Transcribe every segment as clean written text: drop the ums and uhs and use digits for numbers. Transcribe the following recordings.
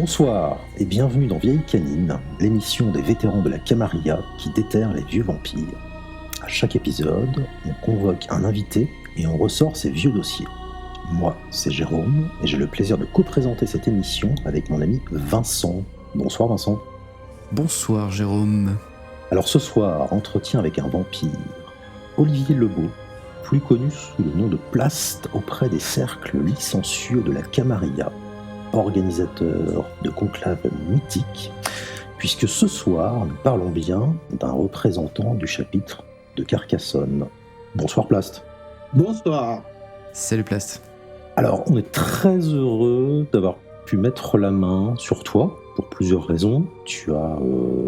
Bonsoir et bienvenue dans Vieille Canine, l'émission des vétérans de la Camarilla qui déterre les vieux vampires. À chaque épisode, on convoque un invité et on ressort ses vieux dossiers. Moi, c'est Jérôme et j'ai le plaisir de co-présenter cette émission avec mon ami Vincent. Bonsoir Vincent. Bonsoir Jérôme. Alors ce soir, entretien avec un vampire, Olivier Lebeau, plus connu sous le nom de Plast auprès des cercles licencieux de la Camarilla, organisateur de conclaves mythiques, puisque ce soir, nous parlons bien d'un représentant du chapitre de Carcassonne. Bonsoir Plast. Bonsoir. Salut Plast. Alors, on est très heureux d'avoir pu mettre la main sur toi, pour plusieurs raisons. Tu as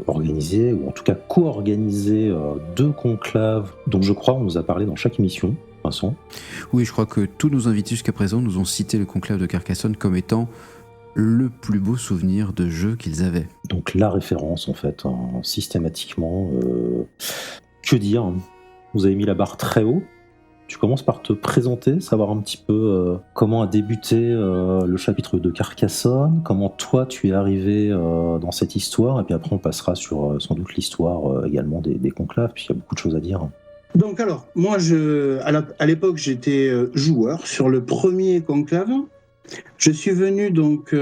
organisé, ou en tout cas co-organisé, 2 conclaves dont je crois on nous a parlé dans chaque émission, Vincent. Oui, je crois que tous nos invités jusqu'à présent nous ont cité le conclave de Carcassonne comme étant le plus beau souvenir de jeu qu'ils avaient. Donc la référence en fait, systématiquement. Que dire, vous avez mis la barre très haut. Tu commences par te présenter, savoir un petit peu comment a débuté le chapitre de Carcassonne, comment toi tu es arrivé dans cette histoire, et puis après on passera sur sans doute l'histoire également des conclaves, puisqu'il y a beaucoup de choses à dire. Donc alors, moi à l'époque j'étais joueur sur le premier conclave. Je suis venu donc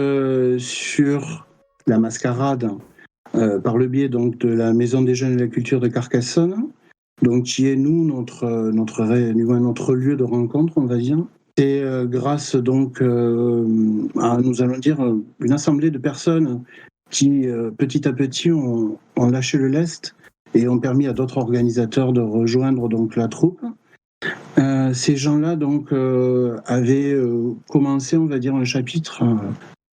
sur la mascarade par le biais donc de la Maison des Jeunes et de la Culture de Carcassonne, donc qui est notre lieu de rencontre, on va dire. C'est grâce donc à, nous allons dire, une assemblée de personnes qui petit à petit ont lâché le lest et ont permis à d'autres organisateurs de rejoindre donc la troupe. Ces gens-là donc avaient commencé, on va dire, un chapitre.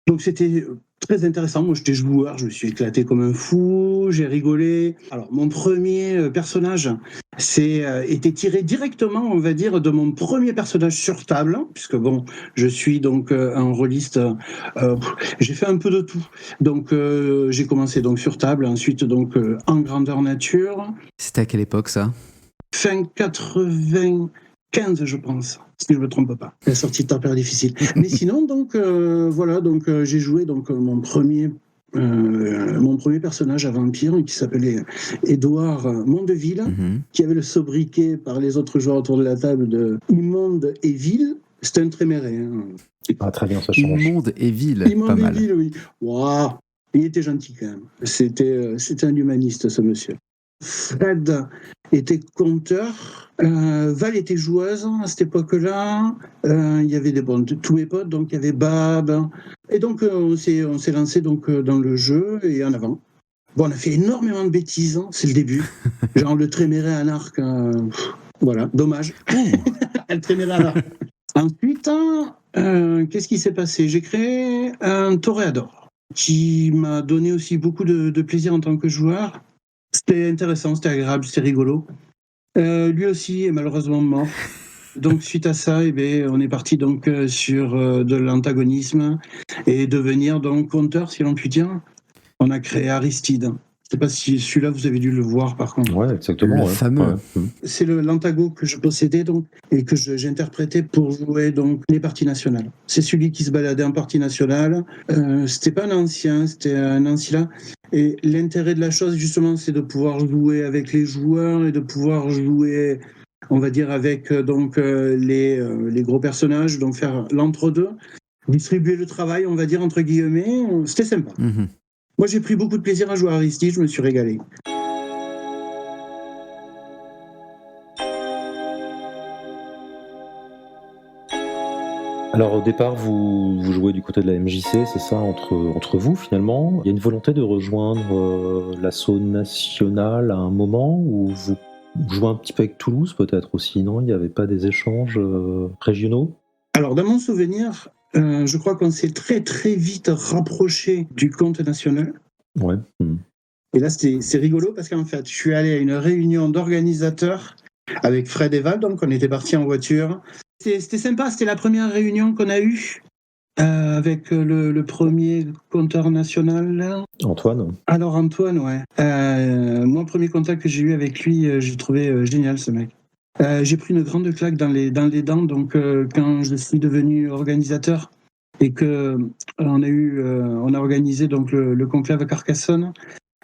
Donc c'était très intéressant. Moi, j'étais joueur, je me suis éclaté comme un fou, j'ai rigolé. Alors, mon premier personnage était tiré directement, on va dire, de mon premier personnage sur table, puisque bon, je suis donc un rôliste. J'ai fait un peu de tout. Donc, j'ai commencé donc sur table, ensuite donc en grandeur nature. C'était à quelle époque ça ? Fin 95, je pense, si je ne me trompe pas. La sortie de Tempère difficile. Mais sinon, donc, voilà, donc j'ai joué donc mon premier personnage à vampire qui s'appelait Édouard Mondeville, qui avait le sobriquet par les autres joueurs autour de la table de immonde et vil. C'était un tréméré. Ah, très bien, ça change. Immonde et vil, immonde pas et mal. vil, oui. Wow. Il était gentil quand même. C'était un humaniste, ce monsieur. Fred était conteur, Val était joueuse à cette époque-là, il y avait tous mes potes, donc il y avait Bab, et donc on s'est lancé donc dans le jeu et en avant. Bon, on a fait énormément de bêtises, hein, c'est le début, genre le tréméré à l'arc, voilà, dommage, le tréméré à l'arc. Ensuite, qu'est-ce qui s'est passé ? J'ai créé un toréador qui m'a donné aussi beaucoup de plaisir en tant que joueur. C'était intéressant, c'était agréable, c'était rigolo. Lui aussi est malheureusement mort. Donc suite à ça, on est parti donc sur de l'antagonisme et devenir donc conteur, si l'on peut dire. On a créé Aristide. Je ne sais pas si celui-là vous avez dû le voir par contre. Ouais, exactement. Le fameux. Ouais. C'est l'antago que je possédais donc et que j'interprétais pour jouer donc les parties nationales. C'est celui qui se baladait en partie nationale. C'était pas un ancien, c'était un ancien. Et l'intérêt de la chose justement, c'est de pouvoir jouer avec les joueurs et de pouvoir jouer, on va dire, avec donc les gros personnages, donc faire l'entre-deux, distribuer le travail, on va dire entre guillemets. C'était sympa. Moi, j'ai pris beaucoup de plaisir à jouer à Aristide, je me suis régalé. Alors au départ, vous jouez du côté de la MJC, c'est ça, entre vous finalement. Il y a une volonté de rejoindre l'assaut national à un moment où vous jouez un petit peu avec Toulouse peut-être aussi, non ? Il n'y avait pas des échanges régionaux ? Alors dans mon souvenir, je crois qu'on s'est très très vite rapproché du compte national. Ouais. Et là, c'est rigolo parce qu'en fait, je suis allé à une réunion d'organisateurs avec Fred et Val, donc on était partis en voiture. C'était sympa, c'était la première réunion qu'on a eue avec le premier compteur national. Antoine ? Alors Antoine, ouais. Moi, le premier contact que j'ai eu avec lui, j'ai trouvé génial ce mec. J'ai pris une grande claque dans les dents, donc quand je suis devenu organisateur, et que on a organisé donc le conclave à Carcassonne.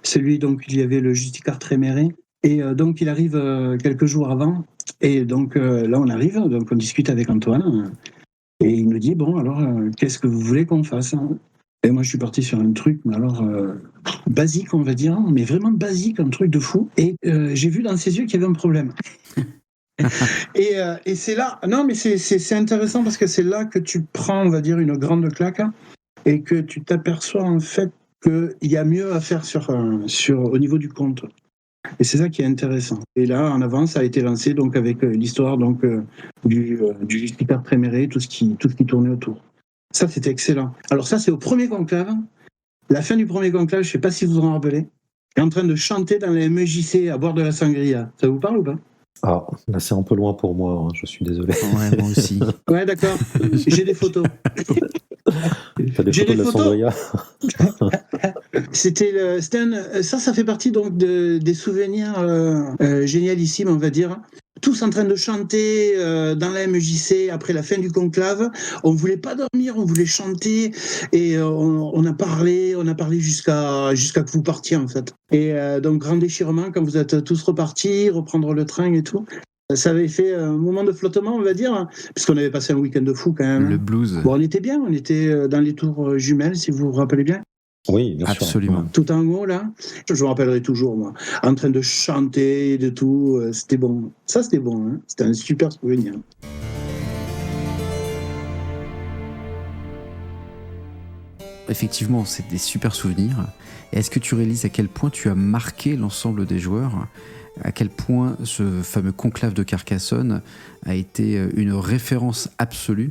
Celui donc il y avait le justiciar Tréméré, et donc il arrive quelques jours avant, et donc là on arrive, donc on discute avec Antoine, et il nous dit bon alors qu'est-ce que vous voulez qu'on fasse, hein. Et moi je suis parti sur un truc, mais alors basique on va dire, mais vraiment basique, un truc de fou, et j'ai vu dans ses yeux qu'il y avait un problème. Et c'est là, non mais c'est intéressant parce que c'est là que tu prends, on va dire, une grande claque, hein, et que tu t'aperçois en fait qu'il y a mieux à faire au niveau du conte. Et c'est ça qui est intéressant. Et là, en avant, ça a été lancé donc avec l'histoire donc du justiciar Tréméré, tout ce qui tournait autour. Ça, c'était excellent. Alors ça, c'est au premier conclave. La fin du premier conclave, je ne sais pas si vous vous en rappelez, est en train de chanter dans la MEJC à boire de la sangria. Ça vous parle ou pas? Ah, là c'est un peu loin pour moi, hein, je suis désolé. Ouais, moi aussi. Ouais, d'accord. J'ai des photos. T'as des J'ai photos de des la photos. sangria? Ça fait partie donc des souvenirs génialissimes, on va dire. Tous en train de chanter dans la MJC après la fin du conclave. On voulait pas dormir, on voulait chanter, et on a parlé jusqu'à que vous partiez en fait. Et donc grand déchirement quand vous êtes tous repartis, reprendre le train et tout. Ça avait fait un moment de flottement, on va dire, puisqu'on avait passé un week-end de fou quand même. Le blues. Bon, on était bien, on était dans les tours jumelles, si vous vous rappelez bien. Oui, bien sûr. Absolument. Tout en haut, là. Je me rappellerai toujours, moi. En train de chanter, de tout. C'était bon. Ça, c'était bon. Hein. C'était un super souvenir. Effectivement, c'est des super souvenirs. Et est-ce que tu réalises à quel point tu as marqué l'ensemble des joueurs ? À quel point ce fameux conclave de Carcassonne a été une référence absolue?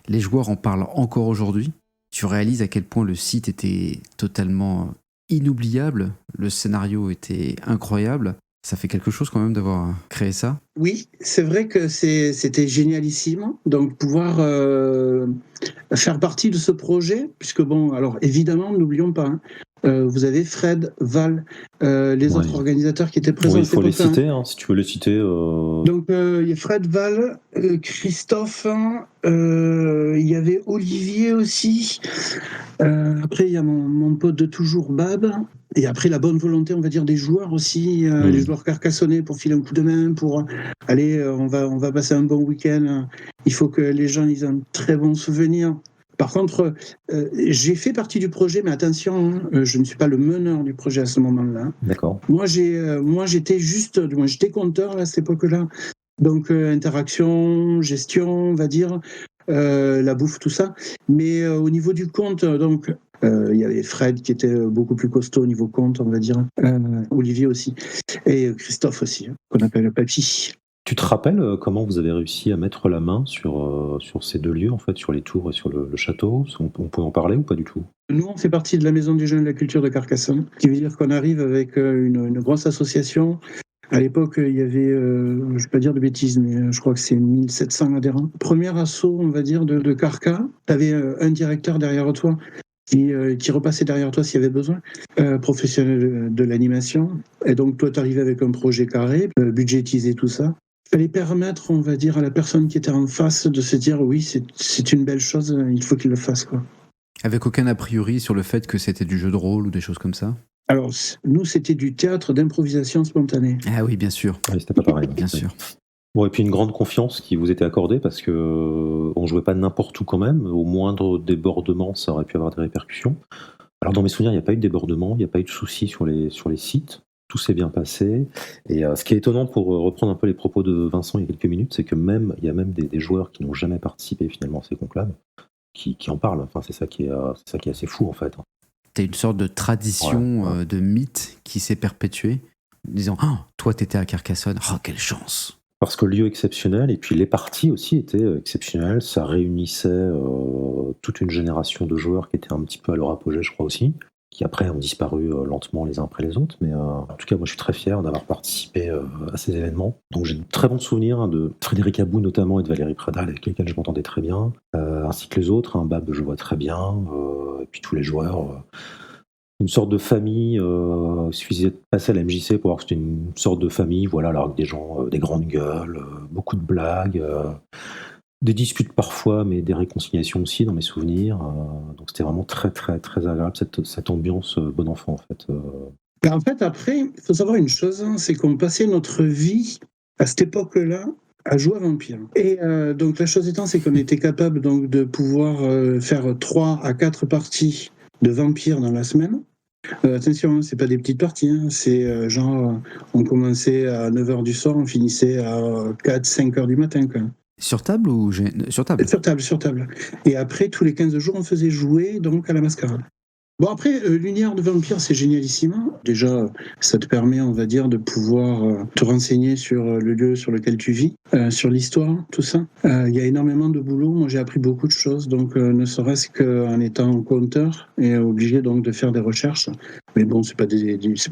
Les joueurs en parlent encore aujourd'hui. Tu réalises à quel point le site était totalement inoubliable, le scénario était incroyable. Ça fait quelque chose quand même d'avoir créé ça. Oui, c'est vrai que c'était génialissime. Donc, pouvoir faire partie de ce projet, puisque bon, alors évidemment, n'oublions pas, hein, vous avez Fred, Val, les autres organisateurs qui étaient présents. Oui, il faut les citer, hein, si tu veux les citer. Donc, il y a Fred, Val, Christophe, il y avait Olivier aussi. Après, il y a mon pote de toujours, Bab. Et après, la bonne volonté, on va dire, des joueurs aussi, les joueurs carcassonnais pour filer un coup de main, pour aller, on va passer un bon week-end. Il faut que les gens aient un très bon souvenir. Par contre, j'ai fait partie du projet, mais attention, je ne suis pas le meneur du projet à ce moment-là. D'accord. Moi, j'étais compteur à cette époque-là. Donc, interaction, gestion, on va dire, la bouffe, tout ça. Mais au niveau du compte, donc, il y avait Fred qui était beaucoup plus costaud au niveau compte, on va dire. Olivier aussi. Et Christophe aussi, qu'on appelle Papy. Tu te rappelles comment vous avez réussi à mettre la main sur ces deux lieux, en fait, sur les tours et sur le château? On peut en parler ou pas du tout? Nous, on fait partie de la Maison des Jeunes de la Culture de Carcassonne, qui veut dire qu'on arrive avec une grosse association. À l'époque, il y avait, je ne vais pas dire de bêtises, mais je crois que c'est 1700 adhérents. Premier assaut, on va dire, de Carca. Tu avais un directeur derrière toi qui repassait derrière toi s'il y avait besoin, professionnel de l'animation. Et donc, toi, tu arrivais avec un projet carré, budgétisé, tout ça. Il fallait permettre, on va dire, à la personne qui était en face de se dire oui, c'est une belle chose, il faut qu'il le fasse, quoi. Avec aucun a priori sur le fait que c'était du jeu de rôle ou des choses comme ça? Alors, nous, c'était du théâtre d'improvisation spontanée. Ah oui, bien sûr. Oui, c'était pas pareil. Bien sûr. Bon, et puis une grande confiance qui vous était accordée parce que on jouait pas n'importe où quand même. Au moindre débordement, ça aurait pu avoir des répercussions. Alors dans mes souvenirs, il n'y a pas eu de débordement, il n'y a pas eu de soucis sur les sites. Tout s'est bien passé. Et ce qui est étonnant, pour reprendre un peu les propos de Vincent il y a quelques minutes, c'est que il y a même des joueurs qui n'ont jamais participé finalement à ces conclaves qui en parlent. Enfin, c'est ça qui est assez fou en fait. T'as une sorte de tradition, de mythe qui s'est perpétuée, disant oh, toi t'étais à Carcassonne, oh quelle chance. Parce que le lieu exceptionnel, et puis les parties aussi étaient exceptionnelles, ça réunissait toute une génération de joueurs qui étaient un petit peu à leur apogée, je crois aussi, qui après ont disparu lentement les uns après les autres, mais en tout cas moi je suis très fier d'avoir participé à ces événements. Donc j'ai de très bons souvenirs de Frédéric Abou notamment et de Valérie Pradal avec lesquels je m'entendais très bien, ainsi que les autres, Bab je vois très bien, et puis tous les joueurs... une sorte de famille, il suffisait de passer à la MJC pour voir que c'était une sorte de famille, voilà, alors avec des gens, des grandes gueules, beaucoup de blagues, Des disputes parfois, mais des réconciliations aussi dans mes souvenirs. Donc c'était vraiment très, très, très agréable cette ambiance bon enfant en fait. Ben, en fait, après, il faut savoir une chose, hein, c'est qu'on passait notre vie à cette époque-là à jouer à Vampire. Et donc la chose étant, c'est qu'on était capable donc de pouvoir faire 3 à 4 parties de Vampire dans la semaine. Attention, c'est pas des petites parties, hein, c'est genre, on commençait à 9h du soir, on finissait à 4-5h du matin. Quoi. Sur table ou sur table? Sur table. Et après, tous les 15 jours, on faisait jouer donc à la mascarade. Bon, après, l'univers de Vampire, c'est génialissime. Déjà, ça te permet, on va dire, de pouvoir te renseigner sur le lieu sur lequel tu vis, sur l'histoire, tout ça. Il y a énormément de boulot. Moi, j'ai appris beaucoup de choses, donc ne serait-ce qu'en étant conteur et obligé donc de faire des recherches. Mais bon, c'est pas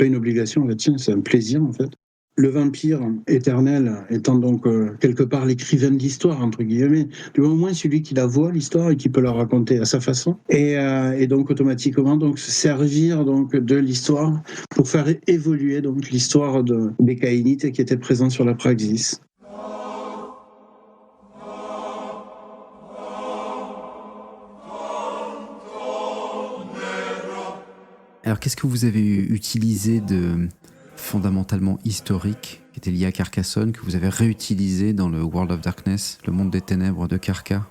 une obligation, en fait, c'est un plaisir, en fait. Le vampire éternel étant donc quelque part l'écrivain de l'histoire, entre guillemets, du moins celui qui la voit, l'histoire, et qui peut la raconter à sa façon, et donc automatiquement donc, se servir donc, de l'histoire pour faire évoluer donc, l'histoire des Caïnites qui étaient présents sur la Praxis. Alors, qu'est-ce que vous avez utilisé de fondamentalement historique, qui était lié à Carcassonne, que vous avez réutilisé dans le World of Darkness, le monde des ténèbres de Carca?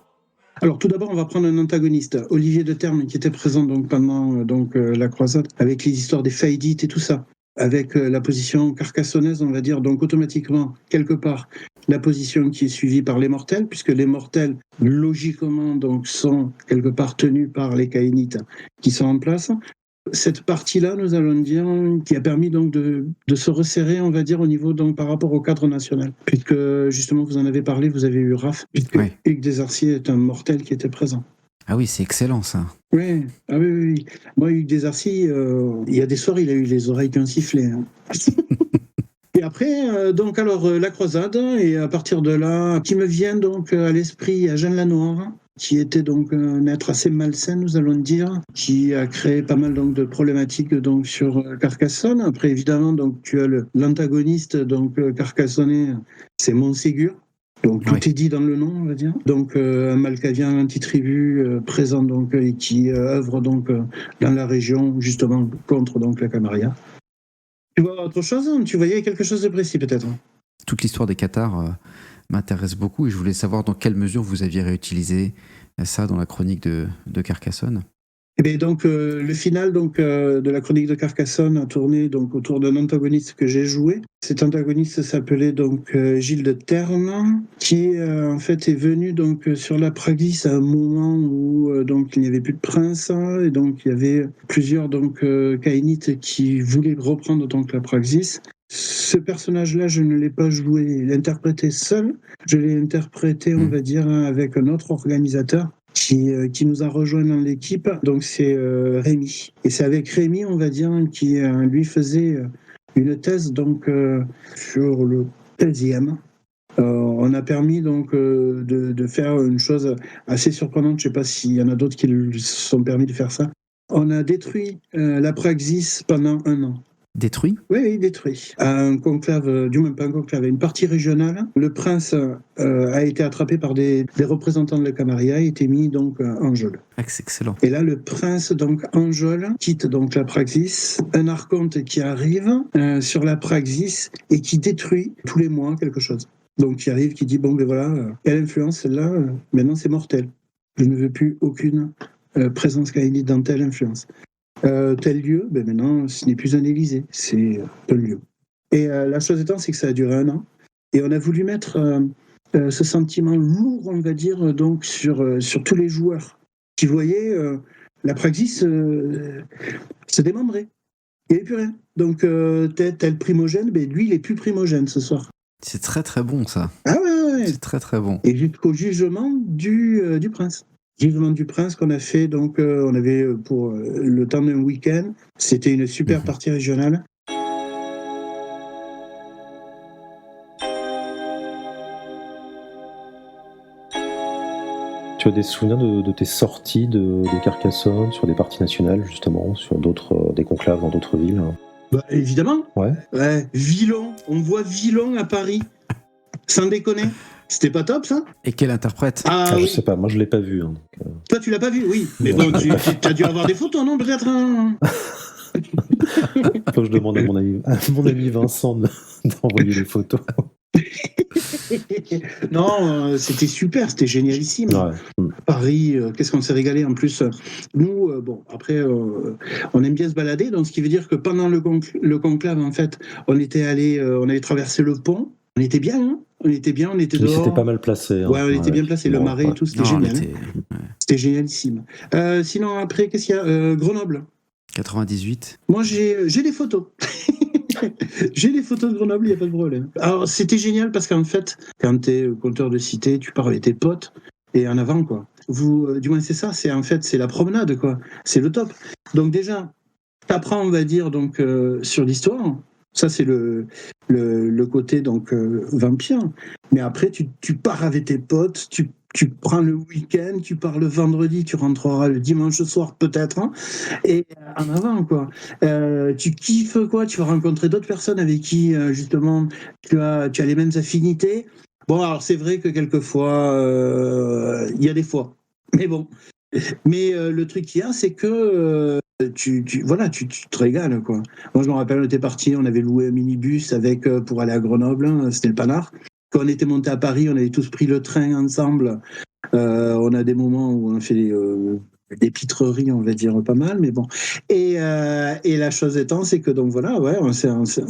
Alors tout d'abord, on va prendre un antagoniste, Olivier de Terme, qui était présent donc, pendant la croisade, avec les histoires des faïdites et tout ça, avec la position carcassonnaise, on va dire, donc automatiquement, quelque part, la position qui est suivie par les mortels, puisque les mortels, logiquement, donc, sont quelque part tenus par les caïnites qui sont en place. Cette partie-là, nous allons dire, qui a permis donc de se resserrer, on va dire, au niveau donc par rapport au cadre national, puisque justement vous en avez parlé, vous avez eu Raph, puisque Ouais. Hugues Desarciers est un mortel qui était présent. Ah oui, c'est excellent ça. Oui, ah oui. Moi, Hugues Desarciers, il y a des soirs, il a eu les oreilles qui ont sifflé. Hein. Et après, donc alors la croisade, et à partir de là, qui me vient donc à l'esprit à Jeanne Lanoire, qui était donc un être assez malsain, nous allons dire, qui a créé pas mal donc de problématiques donc sur Carcassonne. Après, évidemment, donc tu as l'antagoniste donc carcassonnais, c'est Montségur. Donc tout est dit dans le nom, on va dire. Donc un Malcavien anti-tribu présent donc et qui œuvre donc dans la région justement contre donc la Camarilla. Tu vois autre chose? Tu voyais quelque chose de précis peut-être? Toute l'histoire des Cathares m'intéresse beaucoup et je voulais savoir dans quelle mesure vous aviez réutilisé ça dans la chronique de Carcassonne. Et bien donc le final donc de la chronique de Carcassonne a tourné donc autour d'un antagoniste que j'ai joué. Cet antagoniste s'appelait donc Gilles de Terne, qui en fait est venu donc sur la Praxis à un moment où donc il n'y avait plus de prince et donc il y avait plusieurs donc caïnites qui voulaient reprendre donc la Praxis. Ce personnage-là, je ne l'ai pas joué, il l'interprétait seul. Je l'ai interprété, on va dire, avec un autre organisateur qui nous a rejoint dans l'équipe. Donc c'est Rémi. Et c'est avec Rémi, on va dire, qui lui faisait une thèse donc sur le 13e. On a permis donc de faire une chose assez surprenante. Je ne sais pas s'il y en a d'autres qui se sont permis de faire ça. On a détruit la Praxis pendant 1 an. Détruit? Oui, détruit. Un conclave, du moins pas un conclave, une partie régionale. Le prince a été attrapé par des représentants de la Camarilla et été mis donc en geôle. Ah, c'est excellent. Et là, le prince donc en geôle quitte donc la Praxis. Un archonte qui arrive sur la Praxis et qui détruit tous les mois quelque chose. Donc qui arrive, qui dit bon ben voilà, quelle influence celle-là, maintenant c'est mortel. Je ne veux plus aucune présence caïnite dans telle influence. Tel lieu, ben maintenant, ce n'est plus un Élysée, c'est un lieu. Et la chose étant, c'est que ça a duré 1 an. Et on a voulu mettre ce sentiment lourd, on va dire, donc sur tous les joueurs qui voyaient la Praxis se démembrer. Il n'y avait plus rien. Donc, tel primogène, ben, lui, il n'est plus primogène ce soir. C'est très très bon ça. Ah ouais. C'est très très bon. Et jusqu'au jugement du prince. Jugement du prince qu'on a fait, donc on avait pour le temps d'un week-end. C'était une super partie régionale. Tu as des souvenirs de tes sorties de Carcassonne sur des parties nationales, justement, sur des conclaves dans d'autres villes? Bah, évidemment. Ouais. Villon. On voit Villon à Paris. Sans déconner. C'était pas top, ça? Et quel interprète? Ah Je oui. sais pas, moi je l'ai pas vu. Hein, Toi, tu l'as pas vu, oui. Mais bon, tu as dû avoir des photos, non, peut-être hein. Faut que je demande à mon ami Vincent d'envoyer les photos. Non, c'était super, c'était génialissime. Ouais. Paris, qu'est-ce qu'on s'est régalé en plus. Nous, bon, après, on aime bien se balader, donc ce qui veut dire que pendant le conclave, en fait, on avait traversé le pont. On était bien, hein, on était Puis dehors. c'était pas mal placé. Hein. Ouais, on était bien placé, le marais et tout, c'était génial. C'était génialissime. Sinon, après, qu'est-ce qu'il y a Grenoble. 98. Moi, j'ai des photos. J'ai des photos de Grenoble, il n'y a pas de problème. Alors, c'était génial parce qu'en fait, quand tu es conteur de cité, tu pars avec tes potes et en avant, quoi. Du moins, c'est ça, c'est la promenade, quoi. C'est le top. Donc, déjà, tu apprends, on va dire, donc, sur l'histoire. Ça, c'est le côté donc vampire. Mais après, tu pars avec tes potes, tu prends le week-end, tu pars le vendredi, tu rentreras le dimanche soir peut-être, hein, et en avant, quoi. Tu kiffes, quoi. Tu vas rencontrer d'autres personnes avec qui, justement, tu as les mêmes affinités. Bon, alors c'est vrai que quelquefois, il y a des fois. Mais bon. Mais le truc qu'il y a, c'est que tu te régales, quoi. Moi, je me rappelle, on était parti, on avait loué un minibus pour aller à Grenoble, hein, c'était le Panard. Quand on était monté à Paris, on avait tous pris le train ensemble. On a des moments où on fait des pitreries, on va dire pas mal, mais bon. Et la chose étant, c'est que donc voilà, ouais,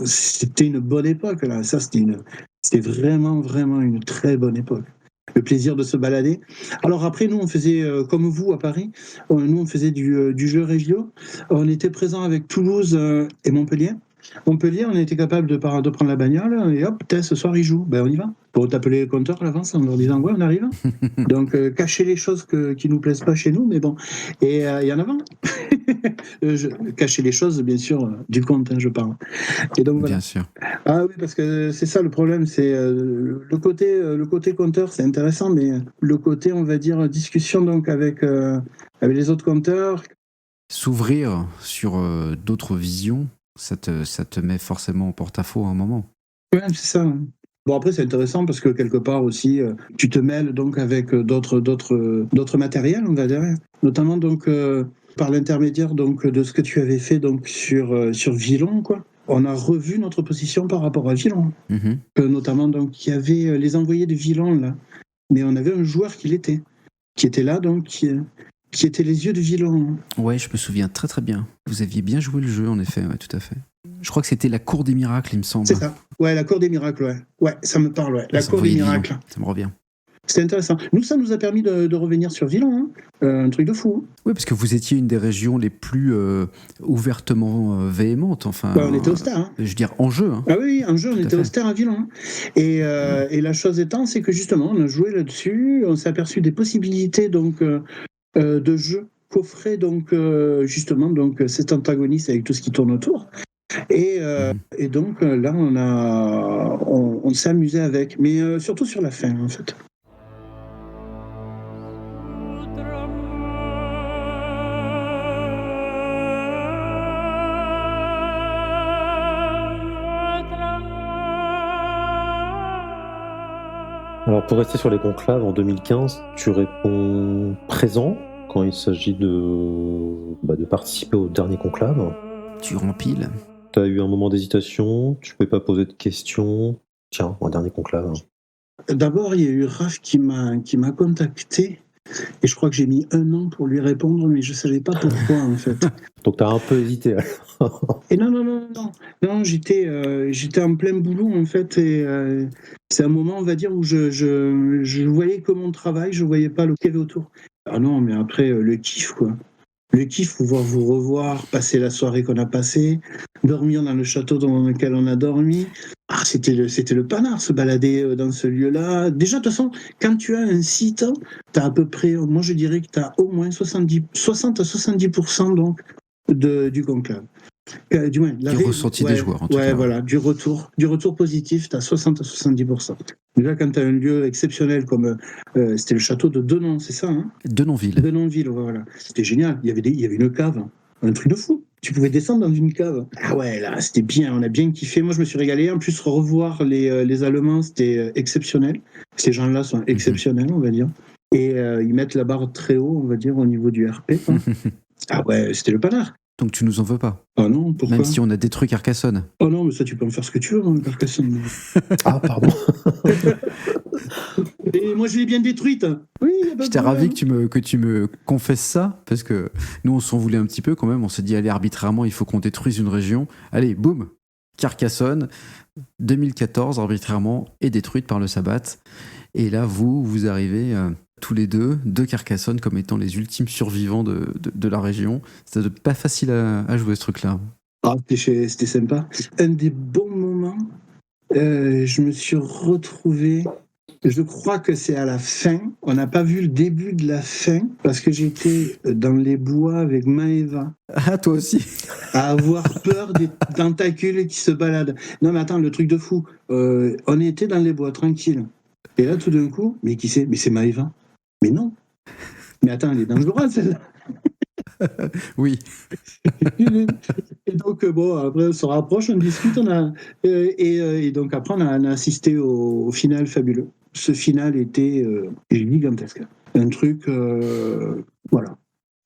c'était une bonne époque là. Ça, c'était vraiment, vraiment une très bonne époque. Le plaisir de se balader. Alors après, nous, on faisait, comme vous à Paris, nous, on faisait du jeu régio. On était présent avec Toulouse et Montpellier. Montpellier, on était capable de prendre la bagnole et hop, ce soir, ils jouent. Ben, on y va. Pour t'appeler le compteur à l'avance en leur disant, ouais, on arrive. Donc, cacher les choses qui nous plaisent pas chez nous, mais bon. Et il y en a avant. Cacher les choses, bien sûr, du compte, hein, je parle. Et donc, voilà. Bien sûr. Ah oui, parce que c'est ça le problème, c'est le côté compteur, c'est intéressant, mais le côté, on va dire, discussion donc avec les autres compteurs. S'ouvrir sur d'autres visions, ça te met forcément en porte-à-faux à un moment. Ouais, c'est ça. Bon, après, c'est intéressant parce que quelque part aussi, tu te mêles donc avec d'autres matériels, on va dire, notamment donc par l'intermédiaire donc de ce que tu avais fait donc sur Villon, quoi. On a revu notre position par rapport à Villon. Mm-hmm. Notamment, donc, il y avait les envoyés de Villon, là. Mais on avait un joueur qui était là, donc, qui était les yeux de Villon. Ouais, je me souviens très très bien. Vous aviez bien joué le jeu, en effet, ouais, tout à fait. Je crois que c'était la Cour des Miracles, il me semble. C'est ça. Ouais, la Cour des Miracles, ouais. Ouais, ça me parle, ouais. La Cour des Miracles. Villon, ça me revient. C'était intéressant. Nous, ça nous a permis de revenir sur Villon, hein. Un truc de fou. Oui, parce que vous étiez une des régions les plus ouvertement véhémentes. Enfin, ouais, on était austère. Hein. Je veux dire, en jeu. Hein. Ah oui, en jeu, on était austère à Villon. Hein. Et la chose étant, c'est que justement, on a joué là-dessus, on s'est aperçu des possibilités donc, de jeu qu'offrait donc, justement donc, cet antagoniste avec tout ce qui tourne autour. Et donc là, on s'est amusé avec, mais surtout sur la fin, en fait. Alors pour rester sur les conclaves, en 2015, tu réponds présent quand il s'agit de participer au dernier conclave. Tu rempiles. Tu as eu un moment d'hésitation, tu ne pouvais pas poser de questions. Tiens, un dernier conclave. D'abord, il y a eu Raph qui m'a contacté. Et je crois que j'ai mis 1 an pour lui répondre, mais je ne savais pas pourquoi, en fait. Donc, tu as un peu hésité. Et non, j'étais en plein boulot, en fait, et c'est un moment, on va dire, où je voyais que mon travail, je ne voyais pas le qu'il y avait autour. Ah non, mais après, le kiff, quoi. Le kiff, pouvoir vous revoir, passer la soirée qu'on a passée, dormir dans le château dans lequel on a dormi. Ah, c'était le panard, se balader dans ce lieu-là. Déjà, de toute façon, quand tu as un site, tu as à peu près, moi je dirais que tu as au moins 60 à 70% donc, du conclave. Du moins, ressenti des joueurs, en tout cas. Ouais, voilà, du retour positif, tu as 60 à 70%. Déjà, quand tu as un lieu exceptionnel comme c'était le château de Denon, c'est ça, hein? Denonville. Denonville, voilà. C'était génial. Il y avait une cave. un truc de fou. Tu pouvais descendre dans une cave. Ah ouais, là, c'était bien, on a bien kiffé. Moi, je me suis régalé. En plus, revoir les Allemands, c'était exceptionnel. Ces gens-là sont exceptionnels, on va dire. Et ils mettent la barre très haut, on va dire, au niveau du RP. Ah ouais, c'était le panard. Donc tu nous en veux pas? Ah non, pourquoi? Même si on a détruit Carcassonne. Oh non, mais ça, tu peux en faire ce que tu veux, dans Carcassonne. Ah, pardon. Et moi, je l'ai bien détruite. Oui, y a pas de J'étais problème. ravi que tu me confesses ça, parce que nous, on s'en voulait un petit peu quand même. On s'est dit, allez, arbitrairement, il faut qu'on détruise une région. Allez, boum, Carcassonne, 2014, arbitrairement, est détruite par le Sabbat. Et là, vous arrivez tous les deux de Carcassonne comme étant les ultimes survivants de la région. C'était pas facile à jouer, ce truc-là. Ah, c'était sympa. Un des bons moments, je me suis retrouvé, je crois que c'est à la fin, on n'a pas vu le début de la fin, parce que j'étais dans les bois avec Maëva, Ah, toi aussi? à avoir peur des tentacules qui se baladent. Non mais attends, le truc de fou, on était dans les bois, tranquille. Et là, tout d'un coup, mais qui c'est? Mais c'est Maëva. Mais non. Mais attends, elle est dangereuse, celle-là. Oui. Et donc, bon, après, on se rapproche, on discute, et donc après, on a assisté au final fabuleux. Ce final était gigantesque. Un truc, voilà.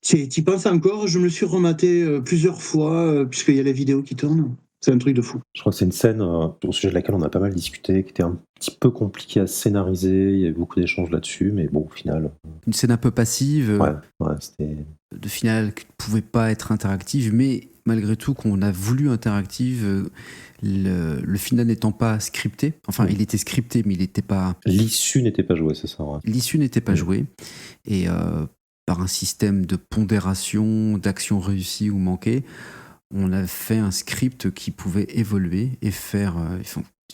T'y penses encore, je me le suis rematé plusieurs fois, puisqu'il y a la vidéo qui tourne. C'est un truc de fou. Je crois que c'est une scène au sujet de laquelle on a pas mal discuté, qui était un petit peu compliquée à scénariser. Il y avait beaucoup d'échanges là-dessus, mais bon, au final. Une scène un peu passive, Ouais, c'était. de finale qui ne pouvait pas être interactive, mais malgré tout, qu'on a voulu interactive, le final n'étant pas scripté. Enfin, il était scripté, mais il n'était pas. L'issue n'était pas jouée, c'est ça. Ouais. L'issue n'était pas jouée. Et par un système de pondération, d'action réussie ou manquée, on a fait un script qui pouvait évoluer et faire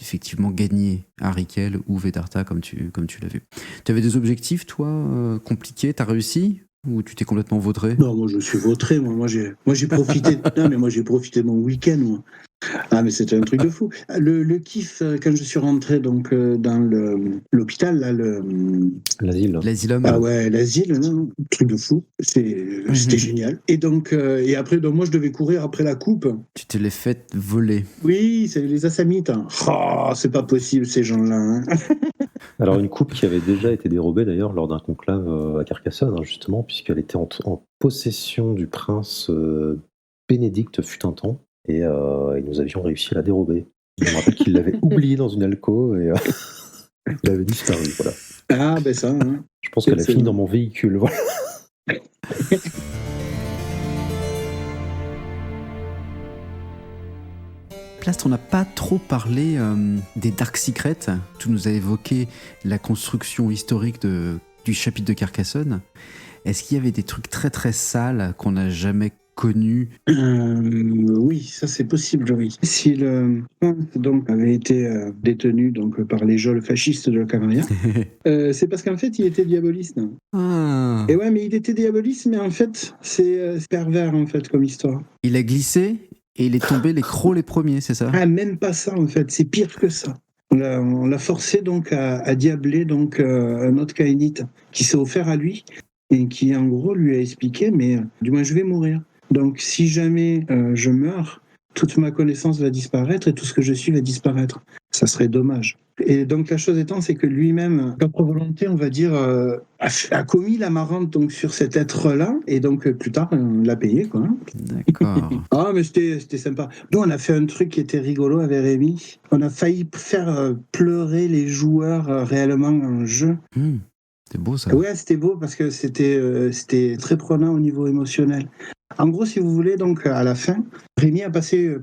effectivement gagner Arikel ou Vedarta comme tu l'as vu. Tu avais des objectifs, toi, compliqués? T'as réussi? Ou tu t'es complètement vautré? Non, moi je suis vautré, moi j'ai profité. Non, mais moi j'ai profité de mon week-end, moi. Ah, mais c'était un truc de fou. Le kiff, quand je suis rentré donc dans l'hôpital, là, L'asile. L'asylum. ah ouais, l'asile, non, truc de fou. C'était génial. Et donc, et après, donc, moi je devais courir après la coupe. Tu te l'es fait voler. Oui, c'est les Assamites. Hein. Oh, c'est pas possible ces gens-là. Hein. Alors une coupe qui avait déjà été dérobée d'ailleurs lors d'un conclave à Carcassonne, hein, justement, puisqu'elle était en possession du prince Bénédicte fut un temps, et nous avions réussi à la dérober. Je me rappelle qu'il l'avait oubliée dans une alcôve et elle avait disparu. Voilà. Ah, ben ça. Hein. Je pense qu'elle a fini dans mon véhicule. Voilà. Plast, on n'a pas trop parlé des Dark Secrets. Tu nous as évoqué la construction historique du chapitre de Carcassonne. Est-ce qu'il y avait des trucs très très sales qu'on n'a jamais connus? Oui, ça c'est possible, oui. Si le prince donc avait été détenu donc par les geôles fascistes de Camarilla, c'est parce qu'en fait il était diaboliste. Ah. Et ouais, mais il était diaboliste, mais en fait c'est pervers en fait comme histoire. Il a glissé et il est tombé les crocs les premiers, c'est ça? Ah, même pas ça en fait, c'est pire que ça. On l'a forcé donc à diabler donc un autre caïnite qui s'est offert à lui et qui en gros lui a expliqué, mais du moins je vais mourir. Donc si jamais je meurs, toute ma connaissance va disparaître et tout ce que je suis va disparaître. Ça serait dommage. Et donc la chose étant, c'est que lui-même, propre volonté, on va dire, a commis la marrante donc sur cet être-là, et donc plus tard, on l'a payé, quoi. D'accord. Ah, mais c'était sympa. Nous, on a fait un truc qui était rigolo avec Rémi. On a failli faire pleurer les joueurs réellement en jeu. C'est beau ça. Ouais, c'était beau parce que c'était très prenant au niveau émotionnel. En gros, si vous voulez, donc à la fin, Rémi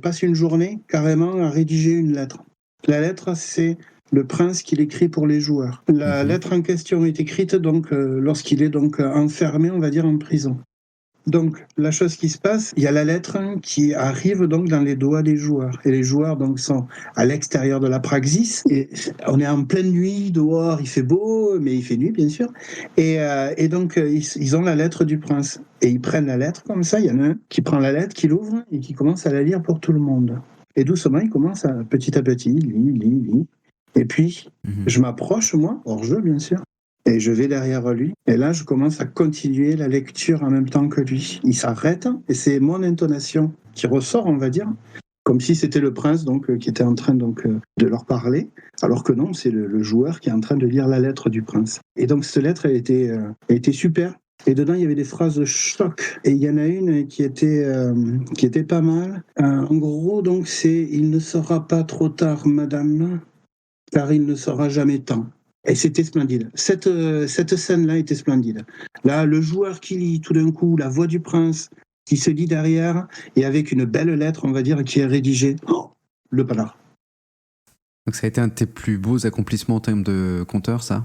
passe une journée carrément à rédiger une lettre. La lettre, c'est le prince qui l'écrit pour les joueurs. La lettre en question est écrite donc lorsqu'il est donc enfermé, on va dire, en prison. Donc, la chose qui se passe, il y a la lettre qui arrive donc dans les doigts des joueurs. Et les joueurs donc sont à l'extérieur de la praxis. Et on est en pleine nuit, dehors, il fait beau, mais il fait nuit, bien sûr. Et donc, ils ont la lettre du prince. Et ils prennent la lettre comme ça. Il y en a un qui prend la lettre, qui l'ouvre et qui commence à la lire pour tout le monde. Et doucement, il commence petit à petit, lit. Et puis, je m'approche, moi, hors jeu, bien sûr. Et je vais derrière lui. Et là, je commence à continuer la lecture en même temps que lui. Il s'arrête et c'est mon intonation qui ressort, on va dire, comme si c'était le prince donc qui était en train donc de leur parler, alors que non, c'est le joueur qui est en train de lire la lettre du prince. Et donc cette lettre, elle était super. Et dedans, il y avait des phrases choc. Et il y en a une qui était pas mal. En gros, donc, c'est « Il ne sera pas trop tard, madame, car il ne sera jamais temps ». Et c'était splendide. Cette scène-là était splendide. Là, le joueur qui lit tout d'un coup la voix du prince, qui se lit derrière, et avec une belle lettre, on va dire, qui est rédigée. Oh, le panard. Donc ça a été un de tes plus beaux accomplissements en termes de compteur, ça?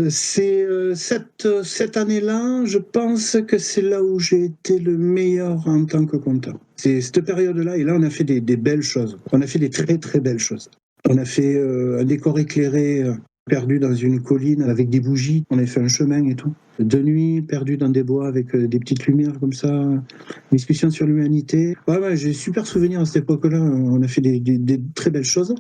C'est cette année-là, je pense que c'est là où j'ai été le meilleur en tant que conteur. C'est cette période-là, et là on a fait des belles choses. On a fait des très très belles choses. On a fait un décor éclairé perdu dans une colline avec des bougies. On a fait un chemin et tout. De nuit, perdu dans des bois avec des petites lumières comme ça. Discussion sur l'humanité. Ouais, j'ai super souvenir à cette époque-là. On a fait des très belles choses.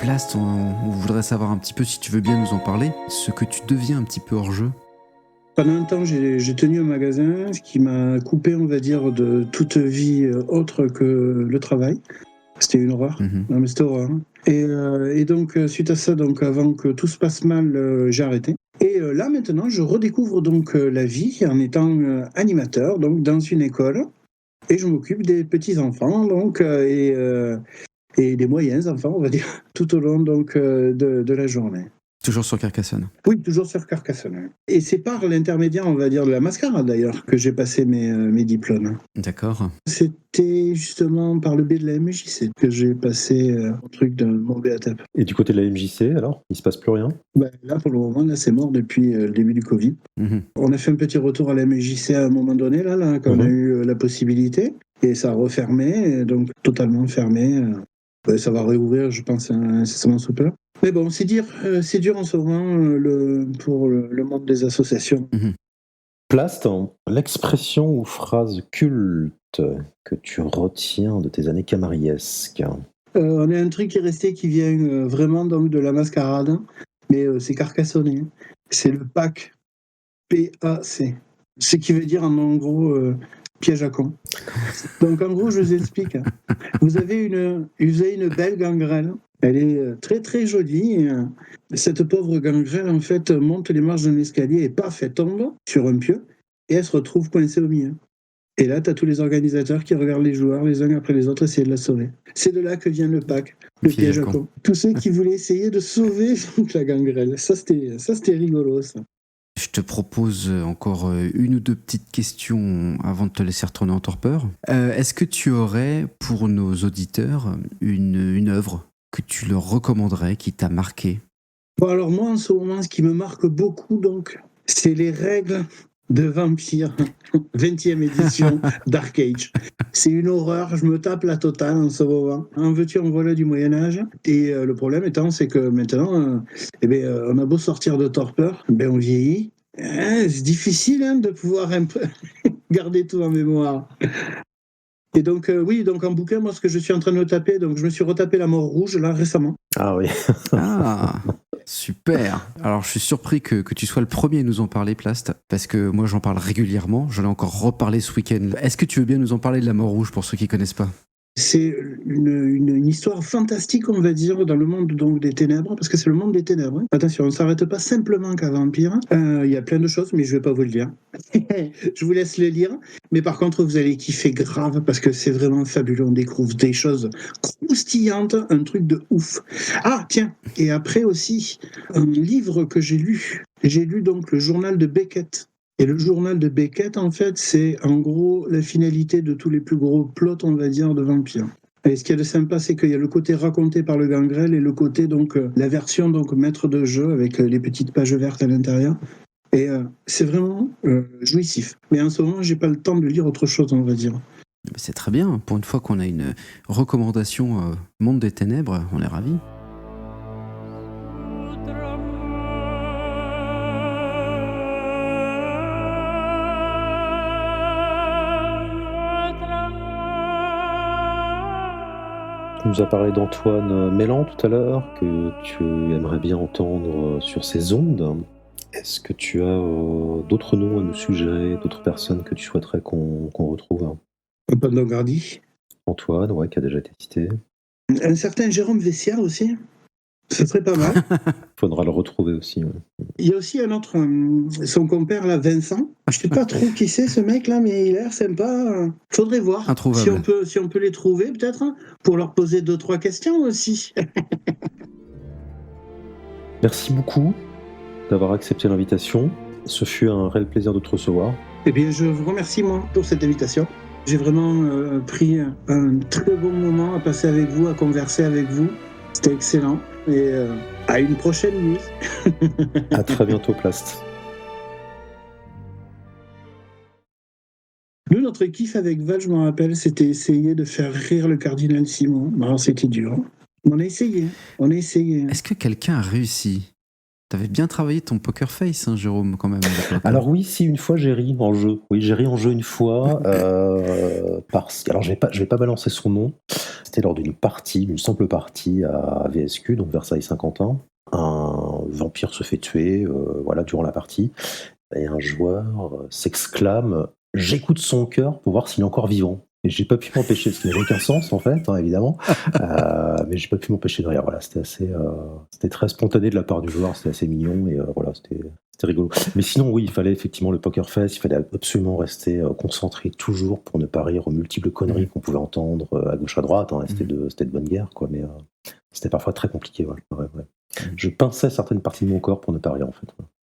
Plast, on voudrait savoir un petit peu, si tu veux bien nous en parler, ce que tu deviens un petit peu hors jeu. Pendant un temps, j'ai tenu un magasin, ce qui m'a coupé, on va dire, de toute vie autre que le travail. C'était une horreur. Non, mais c'était horreur. Et donc, suite à ça, donc, avant que tout se passe mal, j'ai arrêté. Et là, maintenant, je redécouvre donc la vie en étant animateur, donc dans une école. Et je m'occupe des petits-enfants, donc, et des moyens enfants, on va dire, tout au long donc, de la journée. Toujours sur Carcassonne. Oui, toujours sur Carcassonne. Et c'est par l'intermédiaire, on va dire, de la mascarade d'ailleurs, que j'ai passé mes diplômes. D'accord. C'était justement par le biais de la MJC que j'ai passé un truc de mon BATEP. Et du côté de la MJC, alors, il se passe plus rien? Là, pour le moment, là, c'est mort depuis le début du Covid. On a fait un petit retour à la MJC à un moment donné, là quand on a eu la possibilité, et ça a refermé, donc totalement fermé. Ça va réouvrir, je pense, incessamment sous peu. Mais bon, c'est dur en ce moment pour le monde des associations. Plast, l'expression ou phrase culte que tu retiens de tes années camariesques? On a un truc qui est resté qui vient vraiment donc de la mascarade, mais c'est carcassonné. C'est le PAC. P-A-C. Ce qui veut dire en gros piège à con. Donc en gros, je vous explique. Vous avez une belle gangrèle. Elle est très très jolie. Cette pauvre gangrèle, en fait, monte les marches d'un escalier et paf, elle tombe sur un pieu et elle se retrouve coincée au milieu. Et là, tu as tous les organisateurs qui regardent les joueurs les uns après les autres essayer de la sauver. C'est de là que vient le PAC, le piège à con. Tous ceux qui voulaient essayer de sauver la gangrèle. Ça, c'était rigolo, ça. Je te propose encore une ou deux petites questions avant de te laisser retourner en torpeur. Est-ce que tu aurais, pour nos auditeurs, une œuvre que tu leur recommanderais, qui t'a marqué? Bon, alors moi, en ce moment, ce qui me marque beaucoup, donc, c'est les règles de Vampire, 20e édition Dark Age. C'est une horreur, je me tape la totale en ce moment. En veux-tu, en voilà du Moyen-Âge. Et le problème étant, c'est que maintenant, on a beau sortir de torpeur, on vieillit. C'est difficile de pouvoir garder tout en mémoire. Et donc, donc en bouquin, moi, ce que je suis en train de me taper, donc je me suis retapé La Mort Rouge, là, récemment. Ah oui. Ah, super. Alors, je suis surpris que tu sois le premier à nous en parler, Plast, parce que moi, j'en parle régulièrement. J'en ai encore reparlé ce week-end. Est-ce que tu veux bien nous en parler de La Mort Rouge, pour ceux qui ne connaissent pas? C'est une histoire fantastique, on va dire, dans le monde donc, des ténèbres, parce que c'est le monde des ténèbres. Attention, on ne s'arrête pas simplement qu'à Vampire. Il y a plein de choses, mais je ne vais pas vous le dire. Je vous laisse le lire. Mais par contre, vous allez kiffer grave, parce que c'est vraiment fabuleux. On découvre des choses croustillantes, un truc de ouf. Ah, tiens, et après aussi, un livre que j'ai lu. J'ai lu donc le journal de Beckett. Et le journal de Beckett, en fait, c'est en gros la finalité de tous les plus gros plots, on va dire, de Vampire. Et ce qui est de sympa, c'est qu'il y a le côté raconté par le gangrel et le côté, donc, la version donc maître de jeu avec les petites pages vertes à l'intérieur. Et c'est vraiment jouissif. Mais en ce moment, j'ai pas le temps de lire autre chose, on va dire. C'est très bien. Pour une fois qu'on a une recommandation Monde des Ténèbres, on est ravis. Tu nous as parlé d'Antoine Mélan tout à l'heure, que tu aimerais bien entendre sur ces ondes. Est-ce que tu as d'autres noms à nous suggérer, d'autres personnes que tu souhaiterais qu'on retrouve? Antoine Dongardi. Antoine, ouais, qui a déjà été cité. Un certain Jérôme Vessière aussi. Ce serait pas mal. Faudra le retrouver aussi. Ouais. Il y a aussi un autre, son compère là, Vincent. Je sais pas trop qui c'est ce mec là, mais il a l'air sympa. Faudrait voir Introuvable. si on peut les trouver peut-être pour leur poser 2-3 questions aussi. Merci beaucoup d'avoir accepté l'invitation. Ce fut un réel plaisir de te recevoir. Eh bien, je vous remercie moi pour cette invitation. J'ai vraiment pris un très bon moment à passer avec vous, à converser avec vous. C'était excellent. Et à une prochaine nuit. À très bientôt, Plast. Nous, notre kiff avec Val, je me rappelle, c'était essayer de faire rire le cardinal Simon. Alors, c'était dur. On a essayé. Est-ce que quelqu'un a réussi? T'avais bien travaillé ton poker face, hein, Jérôme, quand même. Alors oui, si, une fois j'ai ri en jeu. Oui, j'ai ri en jeu une fois. Alors je vais pas balancer son nom. C'était lors d'une simple partie à VSQ, donc Versailles-Saint-Quentin. Un vampire se fait tuer, durant la partie. Et un joueur s'exclame « J'écoute son cœur pour voir s'il est encore vivant ». Et j'ai pas pu m'empêcher, ce qui n'a aucun sens en fait, hein, évidemment, mais j'ai pas pu m'empêcher de rire. Voilà, c'était très spontané de la part du joueur, c'était assez mignon et c'était rigolo. Mais sinon, oui, il fallait effectivement le poker face, il fallait absolument rester concentré toujours pour ne pas rire aux multiples conneries qu'on pouvait entendre à gauche à droite. Hein, c'était de bonne guerre, quoi, mais c'était parfois très compliqué. Ouais. Je pinçais certaines parties de mon corps pour ne pas rire en fait.